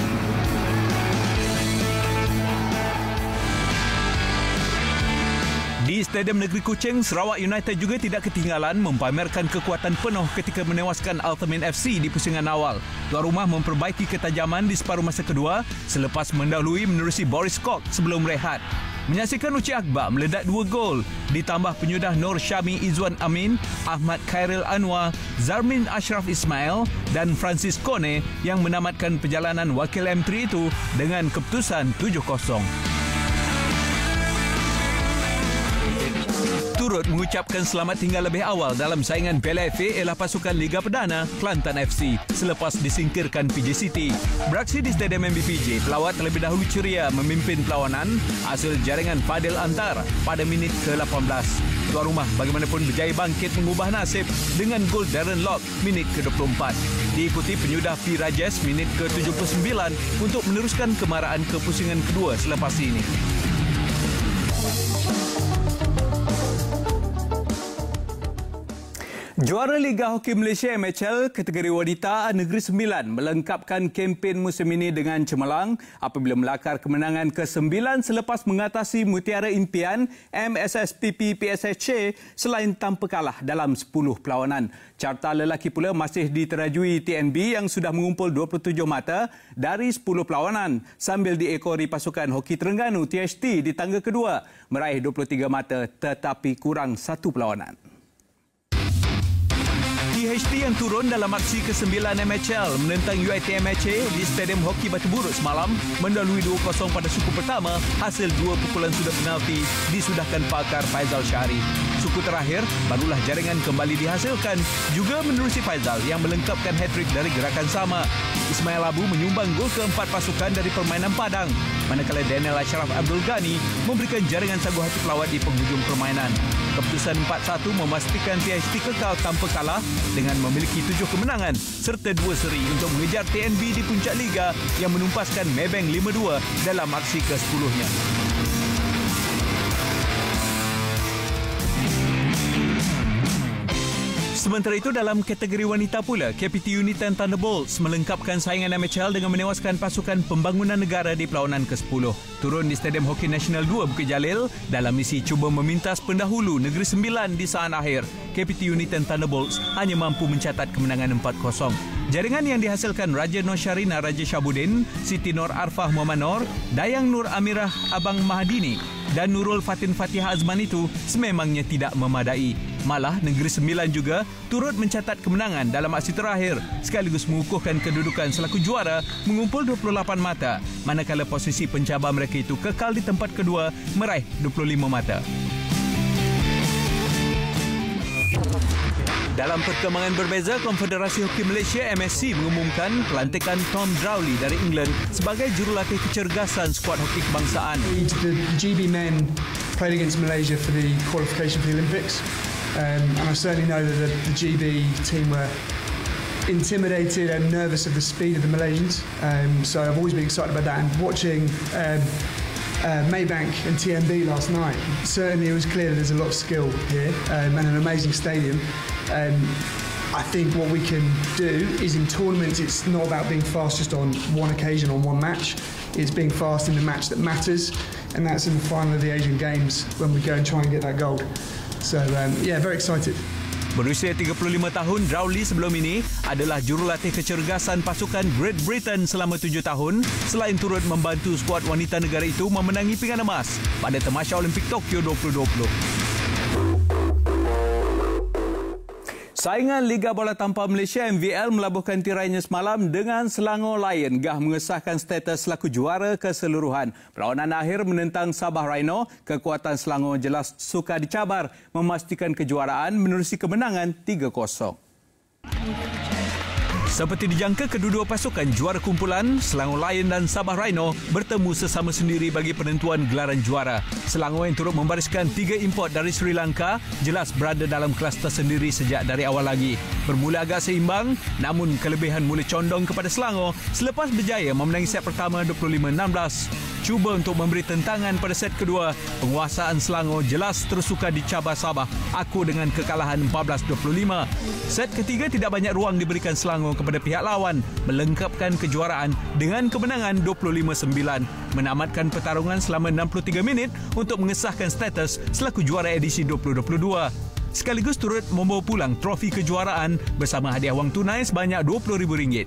Di Stadium Negeri Kuching, Sarawak United juga tidak ketinggalan mempamerkan kekuatan penuh ketika menewaskan Ultimate FC di pusingan awal. Tuan rumah memperbaiki ketajaman di separuh masa kedua selepas mendahului menerusi Boris Kok sebelum rehat. Menyaksikan Uci Akbar meledak 2 gol, ditambah penyudah Nur Syami Izzuan Amin, Ahmad Khairil Anwar, Zarmin Ashraf Ismail dan Francis Kone yang menamatkan perjalanan wakil M3 itu dengan keputusan 7-0. Turut mengucapkan selamat tinggal lebih awal dalam saingan Piala FA ialah pasukan Liga Perdana Kelantan FC selepas disingkirkan PJ City. Beraksi di Stadium MBPJ, pelawat terlebih dahulu ceria memimpin perlawanan hasil jaringan Fadil Antar pada minit ke-18. Tuan rumah bagaimanapun berjaya bangkit mengubah nasib dengan gol Darren Lock minit ke-24. Diikuti penyudah P. Rajesh minit ke-79 untuk meneruskan kemarahan ke pusingan kedua selepas ini. Juara Liga Hoki Malaysia MHL kategori wanita Negeri Sembilan melengkapkan kempen musim ini dengan cemerlang apabila melakar kemenangan ke-9 selepas mengatasi Mutiara Impian MSSPP PSHC selain tanpa kalah dalam 10 perlawanan. Carta lelaki pula masih diterajui TNB yang sudah mengumpul 27 mata dari 10 perlawanan sambil diekori pasukan Hoki Terengganu THT di tangga kedua meraih 23 mata tetapi kurang 1 perlawanan. THT yang turun dalam aksi ke-9 MHL menentang UiTM-HA di Stadium Hoki Batu Buruk semalam mendahului 2-0 pada suku pertama hasil 2 pukulan sudut penalti disudahkan pakar Faizal Syahri. Suku terakhir barulah jaringan kembali dihasilkan juga menerusi Faizal yang melengkapkan hat-trick dari gerakan sama. Ismail Abu menyumbang gol keempat pasukan dari permainan padang manakala Daniel Ashraf Abdul Ghani memberikan jaringan sagu hati pelawat di penghujung permainan. Keputusan 4-1 memastikan THT kekal tanpa kalah dengan memiliki 7 kemenangan serta 2 seri untuk mengejar TNB di puncak liga yang menumpaskan Maybank 5-2 dalam aksi ke-10-nya. Sementara itu dalam kategori wanita pula, KPT United Thunderbolts melengkapkan saingan MHL dengan menewaskan pasukan Pembangunan Negara di perlawanan ke-10. Turun di Stadium Hoki Nasional 2 Bukit Jalil dalam misi cuba memintas pendahulu Negeri Sembilan di saat akhir. KPT United Thunderbolts hanya mampu mencatat kemenangan 4-0. Jaringan yang dihasilkan Raja Nur Syarina Raja Syabuddin, Siti Nur Arfah Muhammad Nur, Dayang Nur Amirah Abang Mahadini dan Nurul Fatin Fatihah Azman itu sememangnya tidak memadai. Malah Negeri Sembilan juga turut mencatat kemenangan dalam aksi terakhir sekaligus mengukuhkan kedudukan selaku juara mengumpul 28 mata, manakala posisi pencabar mereka itu kekal di tempat kedua meraih 25 mata. Dalam perkembangan berbeza, Konfederasi Hoki Malaysia MSC mengumumkan pelantikan Tom Drawley dari England sebagai jurulatih kecergasan skuad hoki kebangsaan. The GB men played against Malaysia for the qualification for the Olympics, and I certainly know that the GB team were intimidated and nervous of the speed of the Malaysians. So I've always been excited about that. And watching Maybank and TMB last night, certainly it was clear that there's a lot of skill here and an amazing stadium. I think what we can do is in tournaments it's not about being fast just on one occasion, on one match. It's being fast in the match that matters, and that's in the final of the Asian Games when we go and try and get that gold. So yeah, very excited. Berusia 35 tahun, Drawley sebelum ini adalah jurulatih kecergasan pasukan Great Britain selama 7 tahun selain turut membantu skuad wanita negara itu memenangi pinggan emas pada Tamasya Olimpik Tokyo 2020. Saingan Liga Bola Tampar Malaysia MVL melabuhkan tirainya semalam dengan Selangor Lion gah mengesahkan status selaku juara keseluruhan. Perlawanan akhir menentang Sabah Rhino, kekuatan Selangor jelas suka dicabar memastikan kejuaraan menerusi kemenangan 3-0. Seperti dijangka, kedua-dua pasukan juara kumpulan, Selangor Lion dan Sabah Rhino bertemu sesama sendiri bagi penentuan gelaran juara. Selangor yang turut membariskan 3 import dari Sri Lanka jelas berada dalam kelas tersendiri sejak dari awal lagi. Bermula agak seimbang, namun kelebihan mula condong kepada Selangor selepas berjaya memenangi set pertama 25-16. Cuba untuk memberi tentangan pada set kedua, penguasaan Selangor jelas tersuka dicabar Sabah aku dengan kekalahan 14-25. Set ketiga tidak banyak ruang diberikan Selangor kepada pihak lawan, melengkapkan kejuaraan dengan kemenangan 25-9, menamatkan pertarungan selama 63 minit untuk mengesahkan status selaku juara edisi 2022. Sekaligus turut membawa pulang trofi kejuaraan bersama hadiah wang tunai sebanyak RM20,000.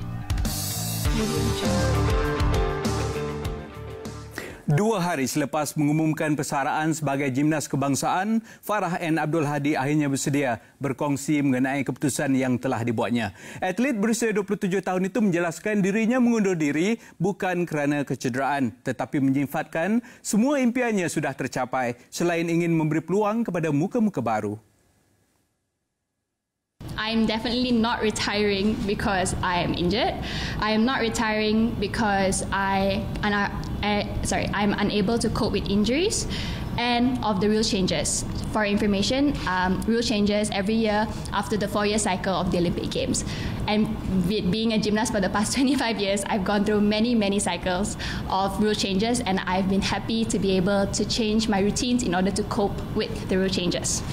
2 hari selepas mengumumkan persaraan sebagai gimnas kebangsaan, Farah N. Abdul Hadi akhirnya bersedia berkongsi mengenai keputusan yang telah dibuatnya. Atlet berusia 27 tahun itu menjelaskan dirinya mengundur diri bukan kerana kecederaan, tetapi menyifatkan semua impiannya sudah tercapai selain ingin memberi peluang kepada muka-muka baru. I'm definitely not retiring because I am injured. I am not retiring because I'm unable to cope with injuries and of the rule changes. For information, rule changes every year after the 4-year cycle of the Olympic Games. And being a gymnast for the past 25 years, I've gone through many cycles of rule changes, and I've been happy to be able to change my routines in order to cope with the rule changes.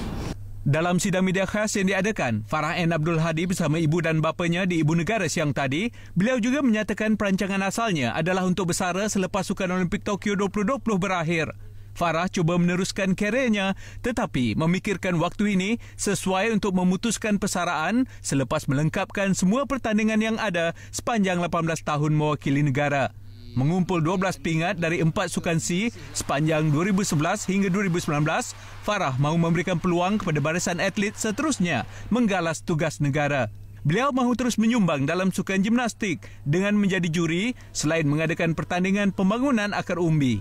Dalam sidang media khas yang diadakan, Farah N. Abdul Hadi bersama ibu dan bapanya di Ibu Negara siang tadi, beliau juga menyatakan perancangan asalnya adalah untuk bersara selepas Sukan Olimpik Tokyo 2020 berakhir. Farah cuba meneruskan karirnya tetapi memikirkan waktu ini sesuai untuk memutuskan persaraan selepas melengkapkan semua pertandingan yang ada sepanjang 18 tahun mewakili negara. Mengumpul 12 pingat dari 4 sukan C sepanjang 2011 hingga 2019, Farah mahu memberikan peluang kepada barisan atlet seterusnya menggalas tugas negara. Beliau mahu terus menyumbang dalam sukan gimnastik dengan menjadi juri selain mengadakan pertandingan pembangunan akar umbi.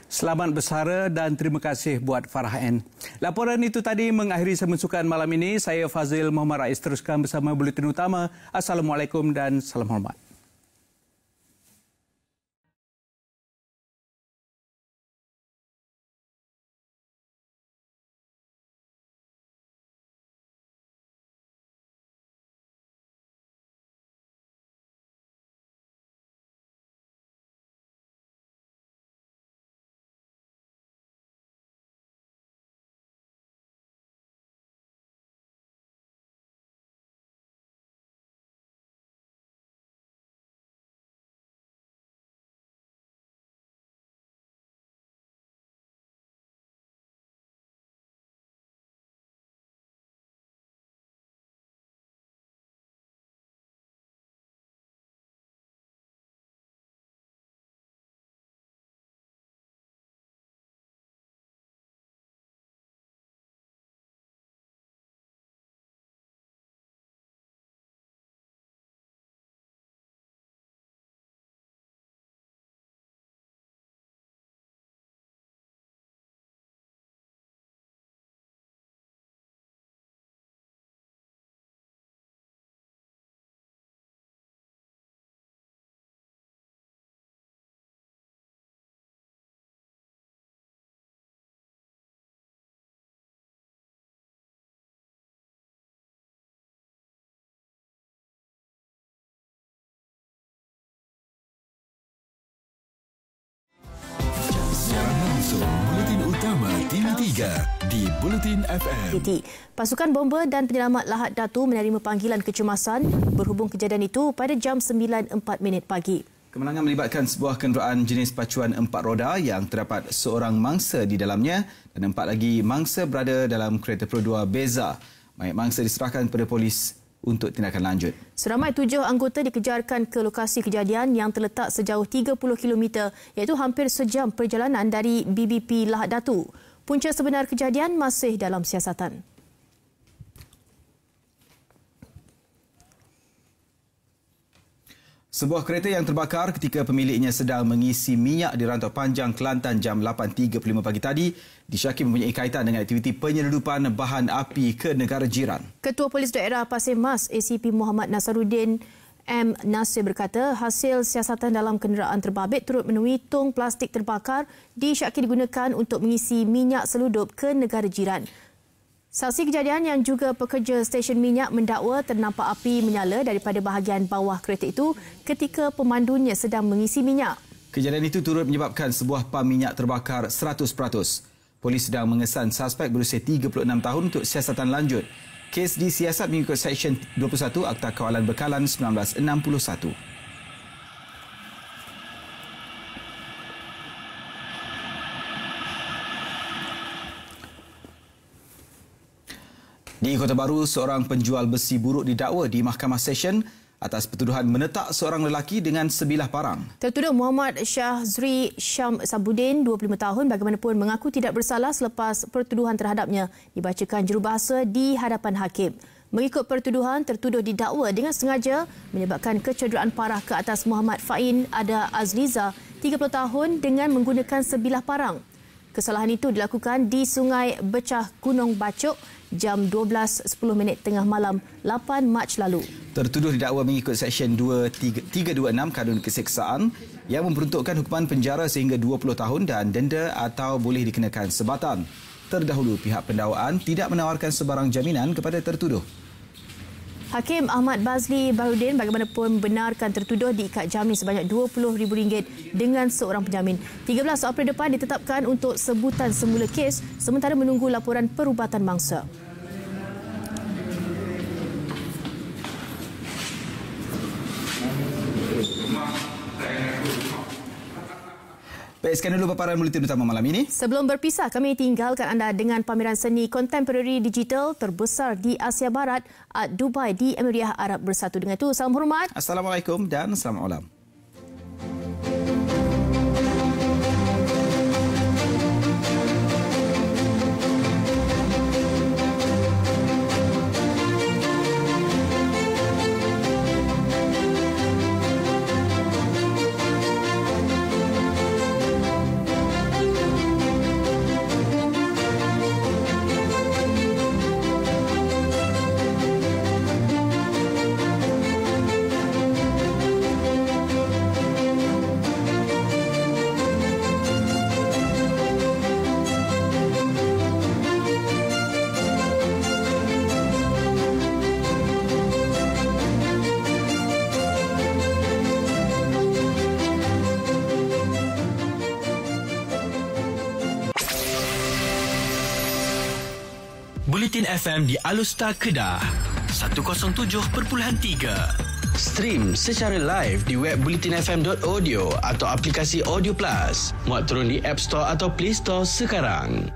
Selamat bersara dan terima kasih buat Farah N. Laporan itu tadi mengakhiri Semua Sukan malam ini. Saya Fazil Muhammad Rais teruskan bersama Buletin Utama. Assalamualaikum dan salam hormat. Utama TV3 di Bulletin FM. Pasukan bomba dan penyelamat Lahad Datu menerima panggilan kecemasan berhubung kejadian itu pada jam 9.04 pagi. Kemenangan melibatkan sebuah kenderaan jenis pacuan 4 roda yang terdapat seorang mangsa di dalamnya dan 4 lagi mangsa berada dalam kereta Pro 2 Beza. Mayat mangsa diserahkan kepada polis untuk tindakan lanjut. Seramai 7 anggota dikejarkan ke lokasi kejadian yang terletak sejauh 30 km iaitu hampir sejam perjalanan dari BBP Lahad Datu. Punca sebenar kejadian masih dalam siasatan. Sebuah kereta yang terbakar ketika pemiliknya sedang mengisi minyak di Rantau Panjang, Kelantan jam 8.35 pagi tadi disyaki mempunyai kaitan dengan aktiviti penyeludupan bahan api ke negara jiran. Ketua Polis Daerah Pasir Mas ACP Muhammad Nasaruddin M. Nasir berkata hasil siasatan dalam kenderaan terbabit turut menemui tong plastik terbakar disyaki digunakan untuk mengisi minyak seludup ke negara jiran. Saksi kejadian yang juga pekerja stesen minyak mendakwa ternampak api menyala daripada bahagian bawah kereta itu ketika pemandunya sedang mengisi minyak. Kejadian itu turut menyebabkan sebuah pam minyak terbakar 100%. Polis sedang mengesan suspek berusia 36 tahun untuk siasatan lanjut. Kes disiasat mengikut Seksyen 21 Akta Kawalan Bekalan 1961. Di Kota Baru, seorang penjual besi buruk didakwa di Mahkamah Session atas pertuduhan menetak seorang lelaki dengan sebilah parang. Tertuduh Muhammad Syahzri Syam Sabudin, 25 tahun, bagaimanapun mengaku tidak bersalah selepas pertuduhan terhadapnya dibacakan jurubahasa di hadapan hakim. Mengikut pertuduhan, tertuduh didakwa dengan sengaja menyebabkan kecederaan parah ke atas Muhammad Fain Ada Azliza, 30 tahun, dengan menggunakan sebilah parang. Kesalahan itu dilakukan di Sungai Becah Gunung Bacok jam 12.10 tengah malam 8 Mac lalu. Tertuduh didakwa mengikut Seksyen 326 Kanun Keseksaan yang memperuntukkan hukuman penjara sehingga 20 tahun dan denda atau boleh dikenakan sebatan. Terdahulu, pihak pendakwaan tidak menawarkan sebarang jaminan kepada tertuduh. Hakim Ahmad Bazli Baharudin bagaimanapun membenarkan tertuduh diikat jamin sebanyak RM20,000 dengan seorang penjamin. 13 April depan ditetapkan untuk sebutan semula kes sementara menunggu laporan perubatan mangsa. Baik, sekian dulu paparan Buletin Utama malam ini. Sebelum berpisah, kami tinggalkan anda dengan pameran seni kontemporari digital terbesar di Asia Barat, Art Dubai di Emirat Arab Bersatu. Dengan itu, salam hormat. Assalamualaikum dan selamat malam. Buletin FM di Alustar Kedah 107.3. Stream secara live di web bulletinfm.audio atau aplikasi Audio Plus. Muat turun di App Store atau Play Store sekarang.